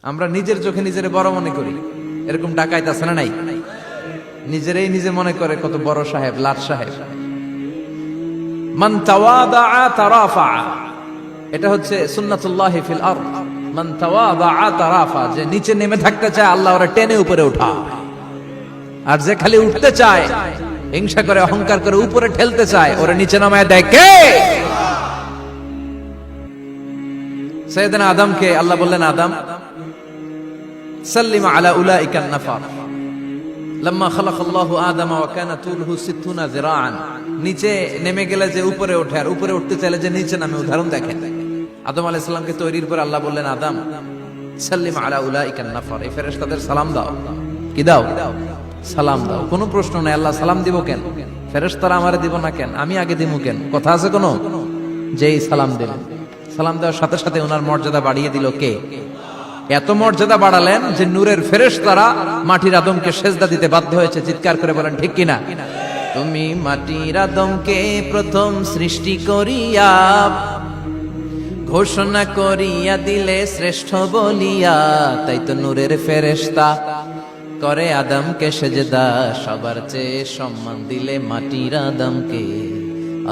আমরা নিজের চোখে নিজের বড় মনে করি, এরকম ডাকাইত আছে না নাই? নিজেরাই নিজে মনে করে কত বড় সাহেব, লাট সাহেব। মান তাওয়াদা তারাফা, এটা হচ্ছে সুন্নাতুল্লাহি ফিল আরদ। মান তাওয়াদা তারাফা, যে নিচে নেমে থাকতে চায় আল্লাহ ওরা টেনে উপরে উঠা, আর যে খালি উঠতে চায়, হিংসা করে অহংকার করে উপরে ঠেলতে চায়, ওরা নিচে নামায় দেয় কে? সাইয়েদনা আদমকে আল্লাহ বললেন, আদম সাল্লিম আলা উলাইকা নাফার লাম্মা খালাকাল্লাহু আদম ওয়া কানা তুলহু 60 যিরাআন। নিচে নেমে গেলে যে উপরে ওঠে, আর উপরে উঠতে চাইলে যে নিচে নামে, উদাহরণ দেখেন। আদম আলাইহিস সালামকে তৈরির পর আল্লাহ বললেন, আদম সাল্লিম আলা উলাইকা নাফার, এই ফেরেশতাদের সালাম দাও। কি দাও? সালাম দাও। কোনো প্রশ্ন নাই, আল্লাহ সালাম দিব কেন? ফেরেশতারা আমারে দিব না কেন? আমি আগে দিব কেন? কথা আছে কোনো? যেই সালাম দিলেন, সালাম দেওয়ার সাথে সাথে ওনার মর্যাদা বাড়িয়ে দিল কে? এত মর্যাদা বাড়ালেন যে নূরের ফেরেশতারা মাটির আদমকে সেজদা দিতে বাধ্য হয়েছে। চিৎকার করে বলেন ঠিক কিনা? তুমি মাটির আদমকে প্রথম সৃষ্টি করিয়া ঘোষণা করিয়া দিলে শ্রেষ্ঠ বলিয়া, তাই তো নূরের ফেরেশতা করে আদমকে সেজদা। সবার চেয়ে সম্মান দিলে মাটির আদমকে।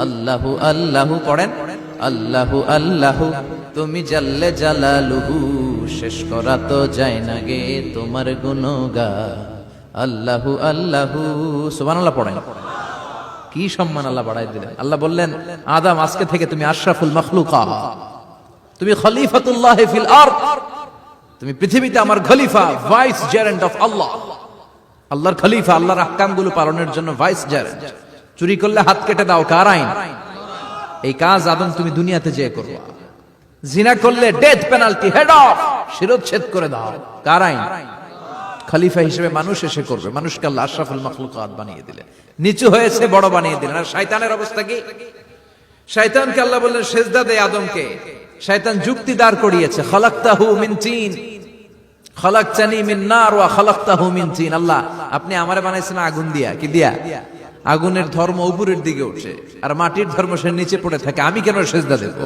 আল্লাহু আল্লাহু পড়েন, আল্লাহু আল্লাহু তুমি জাল্লে জালালুহু, শেষ করা তো যায় না গে তোমার গুণগান। আল্লাহু আল্লাহু সুবহানাল্লাহ পড়েন। কি সম্মান আল্লাহ বাড়াই দিলেন। আল্লাহ বললেন, আদম আজকে থেকে তুমি আশরাফুল মাখলুকাত, তুমি খলিফাতুল্লাহ ফিল আরদ, তুমি পৃথিবীতে আমার খলিফা, ভাইস জেরেন্ট অফ আল্লাহ। আল্লাহর খলিফা, আল্লাহর আহকামগুলো পালনের জন্য ভাইস জেরেন্ট। চুরি করলে হাত কেটে দাও, কার আইন? এই কাজ আদম তুমি দুনিয়াতে যেয়ে করবা। জিনা করলে ডেথ পেনাল্টি, হেড অফ, শিরোচ্ছেদ করে দাও, কার আইন? খলিফা হিসেবে মানুষ এসে করবে। মানুষকে আল্লাহ আশরাফুল মাখলুকাত বানিয়ে দিলেন, নিচু হয়েছে বড় বানিয়ে দিলেন। আর শয়তানের অবস্থা কি? শয়তানকে আল্লাহ বললেন সেজদা দে আদমকে। শয়তান যুক্তি দাঁড় করিয়েছে, খালাকতাহু মিন তিন খালাকতানি মিন নার ওয়া খালাকতাহু মিন তিন। আল্লাহ আপনি আমারে বানাইছেন আগুন দিয়া। কি দিয়া? আগুনের ধর্ম উপরের দিকে উঠে, আর মাটির ধর্ম সে নিচে পড়ে থাকে, আমি কেন সেজদা দেব?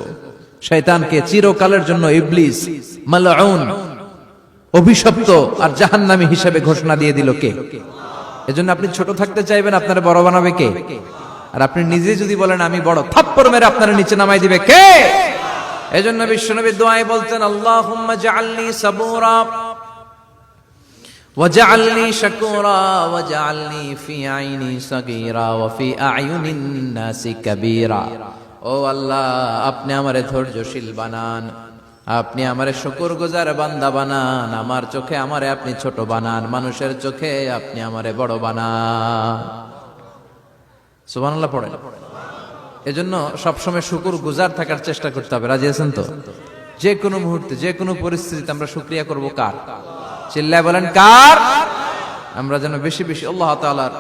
শয়তানকে চিরকালের জন্য ইবলিস মালউন, অভিশপ্ত আর জাহান্নামী হিসেবে ঘোষণা দিয়ে দিল কে? এজন্য আপনি ছোট থাকতে চাইবেন, আপনারা বড় বানাবে কে? আর আপনি নিজে যদি বলেন আমি বড়, থাপ্পড় মেরে আপনারা নিচে নামাই দিবে কে? এজন্য বিশ্বনবী দোয়ায় বলতেন, আল্লাহুম্মা জাআলনি সাবুরা ওয়াজআলনি শাকুরা ওয়াজআলনি ফি আইনি সাগীরা ওয়া ফি আ'য়ুনিন নাসি কাবীরা। ও আল্লাহ, আপনি আমারে ধৈর্যশীল বানান, আপনি আমারে শুকরগুজার বান্দা বানান, আমার চোখে আমারে আপনি ছোট বানান, মানুষের চোখে আপনি আমারে বড় বানান। সুবহানাল্লাহ পড়েন। এজন্য সবসময় শুকরগুজার থাকার চেষ্টা করতে হবে। রাজি আছেন তো? যে কোনো মুহূর্তে, যে কোনো পরিস্থিতিতে আমরা শুকরিয়া করব কার? চিল্লায় বলেন কার? আমরা যেন বেশি বেশি আল্লাহ তাআলার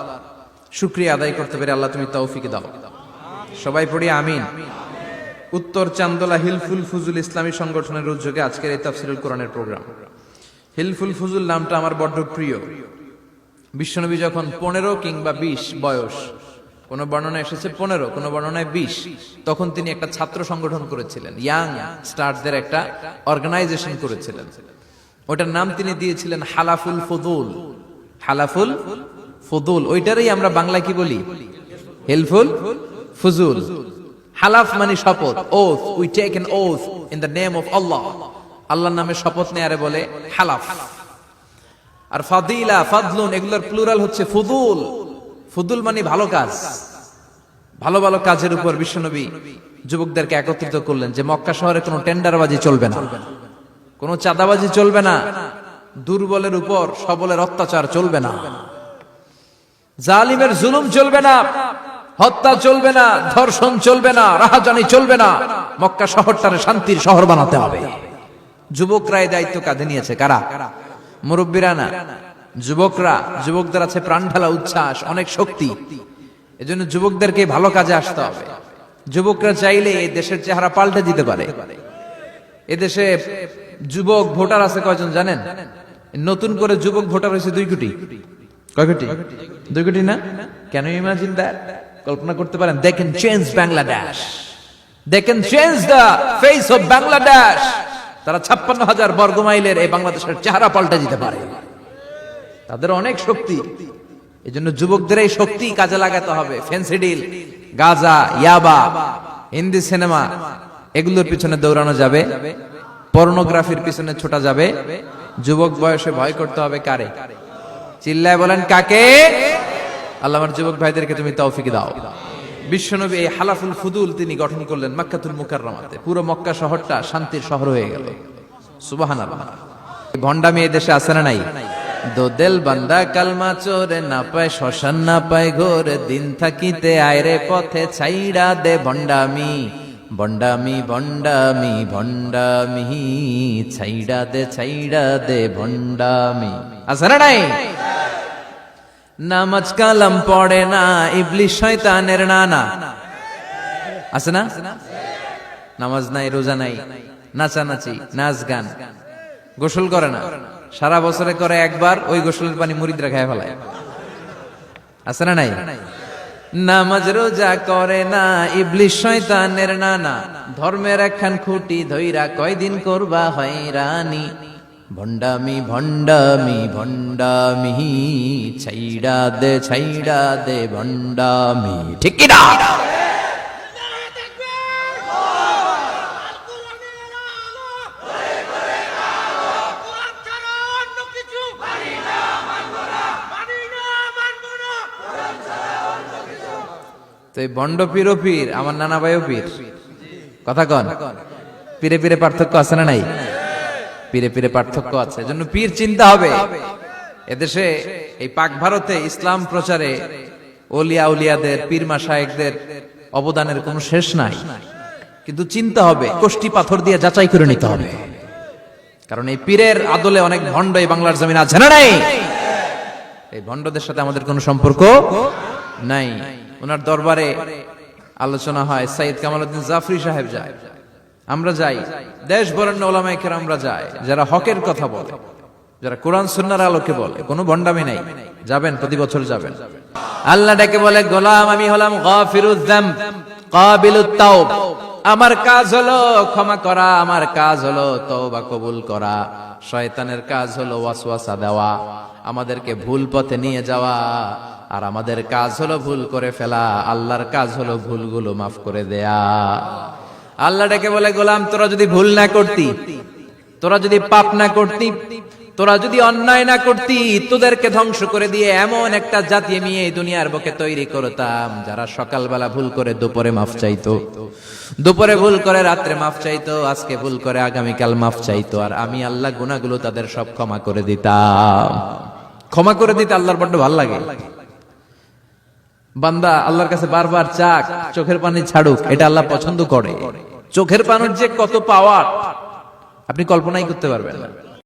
শুকরিয়া আদায় করতে পারি। আল্লাহ তুমি তৌফিক দাও। সবাই পড়ি আমিন। উত্তর চান্দোলা হিলফুল ফুজুল ইসলামী সংগঠনের উদ্যোগে আজকের এই তাফসীরুল কোরআনের প্রোগ্রাম। হিলফুল ফুজুল নামটা আমার বড্ড প্রিয়। বিশ্বনবী যখন 15 কিংবা 20 বয়স, কোন বর্ণনায় এসেছে 15, কোন বর্ণনায় 20, তখন তিনি একটা ছাত্র সংগঠন করেছিলেন, ইয়াং স্টারদের একটা অর্গানাইজেশন করেছিলেন। ওটার নাম তিনি দিয়েছিলেন হালাফুল ফুদুল। হালাফুল ফুদুল, ওইটারই আমরা বাংলায় কি বলি? হিলফুল ফুজুল। হালাফ মানে শপথ, oath, we take an oath in the name of Allah. আল্লাহর নামে শপথ নেয়ারে বলে হালাফ। আর ফাদিলা, ফাদলুন, এগুলোর প্লুরাল হচ্ছে ফুদুল। ফুদুল মানে ভালো কাজ। ভালো ভালো কাজের উপর বিশ্বনবী যুবকদেরকে একত্রিত করলেন যে মক্কা শহরে কোনো টেন্ডারবাজি চলবে না, কোনো চাঁদাবাজি চলবে না, দুর্বলের উপর সবলের অত্যাচার চলবে না, জালিমের জুলুম চলবে না, হত্যা চলবে না, ধর্ষণ চলবে না, রাহাজানি চলবে না। মক্কা শহরটারে শান্তির শহর বানাতে হবে। যুবকরা এই দায়িত্ব কাঁধে নিয়েছে। কারা? মুরব্বীরা না, যুবকরা। যুবকদের আছে প্রাণ ঢালা উচ্ছ্বাস, অনেক শক্তি। এজন্য যুবকদেরকে ভালো কাজে আসতে হবে। যুবকরা চাইলে এই দেশের চেহারা পাল্টে দিতে পারে। এদেশে যুবক ভোটার আছে কয়জন জানেন? নতুন করে যুবক ভোটার হয়েছে 2 কোটি। কয় কোটি? 2 কোটি না? Can you imagine that? কল্পনা করতে পারেন? They can change Bangladesh, they can change the face of Bangladesh. তারা 56,000 বর্গ মাইলের এই বাংলাদেশের চেহারা পাল্টে দিতে পারে। তাদের অনেক শক্তি। এই জন্য যুবকদের এই শক্তি কাজে লাগাতে হবে। ফেন্সিডিল, গাঁজা, ইয়াবা, হিন্দি সিনেমা এগুলোর পিছনে দৌড়ানো যাবে, পর্নোগ্রাফির পিছনে ছোটা যাবে। যুবক বয়সে ভয় করতে হবে কারে? চিল্লায় বলেন কাকে? আল্লাহ আমার যুবক ভাইদেরকে তুমি তৌফিক দাও। বিশ্বনবী এই হালাফুল ফুদুল তিনি গঠন করলেন মক্কাতুল মুকাররমাতে। পুরো মক্কা শহরটা শান্তির শহর হয়ে গেল। সুবহানাল্লাহ। ভণ্ডামি এই দেশে আছে না নাই? দো দিল বান্দা কালমা চোরে, না পায় শ্মশান না পায় ঘোর, দিন থাকিতে আয়রে পথে ছাইড়া দে ভণ্ডামি। ভণ্ডামি ভণ্ডামি ভণ্ডামি, ছাইড়া দে ভণ্ডামি। আছে না নাই? নামাজ কালাম পড়ে না, ইবলিশ শয়তানের নানা। আছে না? নামাজ নাই, রোজা নাই, নাচানাচি, নাচ গান, গোসল করে না, সারা বছরে করে একবার, ওই গোসলের পানি মুরিদরা খায় ফেলায়। আছে না নাই? নামাজ রোজা করে না, ইবলিশ শয়তানের নানা, ধর্মের একখান খুঁটি ধইরা কয়দিন করবা হয়রানি। ভণ্ডামি ভণ্ডামি ভণ্ডামি, ছাইড়া দে ভণ্ডামি। ঠিক কি না? তো এই বন্ড পীর ও পীর, আমার নানা ভাইও পীর। কথা কন, পীরে পীরে পার্থক্য আছে না নাই? পীরে পীরে পার্থক্য আছে। এজন্য পীর চিন্তা হবে। এদেশে এই পাক ভারতে ইসলাম প্রচারে ওলিয়া উলিয়াদের, পীর মাশায়েখদের অবদানের কোনো শেষ নাই। কিন্তু চিন্তা হবে, কষ্টি পাথর দিয়ে যাচাই করে নিতে হবে। কারণ এই পীরের আদলে অনেক ভণ্ড এই বাংলার জমিন আছে না নাই? এই ভণ্ডদের সাথে আমাদের কোনো সম্পর্ক নাই। ওনার দরবারে আলোচনা হয়, সাইয়্যিদ কামালউদ্দিন জাফরি সাহেব যায়, আমরা যাই, দেশ বরেণ্য ওলামায়ে কেরামরা যায়, যারা হকের কথা বলে, যারা কোরআন সুন্নাহর আলোকে বলে, কোনো ভণ্ডামি নাই। যাবেন, প্রতি বছর যাবেন। আল্লাহ ডেকে বলে, গোলাম আমি হলাম গাফিরুয যামব কাবিলুত তাওব। আমার কাজ হলো ক্ষমা করা, আমার কাজ হলো তওবা কবুল করা। শয়তানের কাজ হলো ওয়াসওয়াসা দেওয়া, আমাদেরকে ভুল পথে নিয়ে যাওয়া। আর আমাদের কাজ হলো ভুল করে ফেলা, আল্লাহর কাজ হলো ভুলগুলো মাফ করে দেয়া। আল্লাহ ডেকে বলে, গোলাম তোরা যদি ভুল না করতি, তোরা যদি পাপ না করতি, তোরা যদি অন্যায় না করতি, তোদেরকে ধ্বংস করে দিয়ে এমন একটা জাতি আমি এই দুনিয়ার বুকে তৈরি করতাম, যারা সকালবেলা ভুল করে দুপুরে মাফ চাইতো, দুপুরে ভুল করে রাত্রে মাফ চাইতো, আজকে ভুল করে আগামীকাল মাফ চাইতো। আর আমি আল্লাহ গুনাহগুলো তাদের সব ক্ষমা করে দিতাম। ক্ষমা করে দিতে আল্লাহর বড্ড ভালো লাগে। বান্দা আল্লাহর কাছে বারবার চাক, চোখের পানি ছাড়ুক, এটা আল্লাহ পছন্দ করে। চোখের পানির যে কত পাওয়ার আপনি কল্পনাই করতে পারবেন না।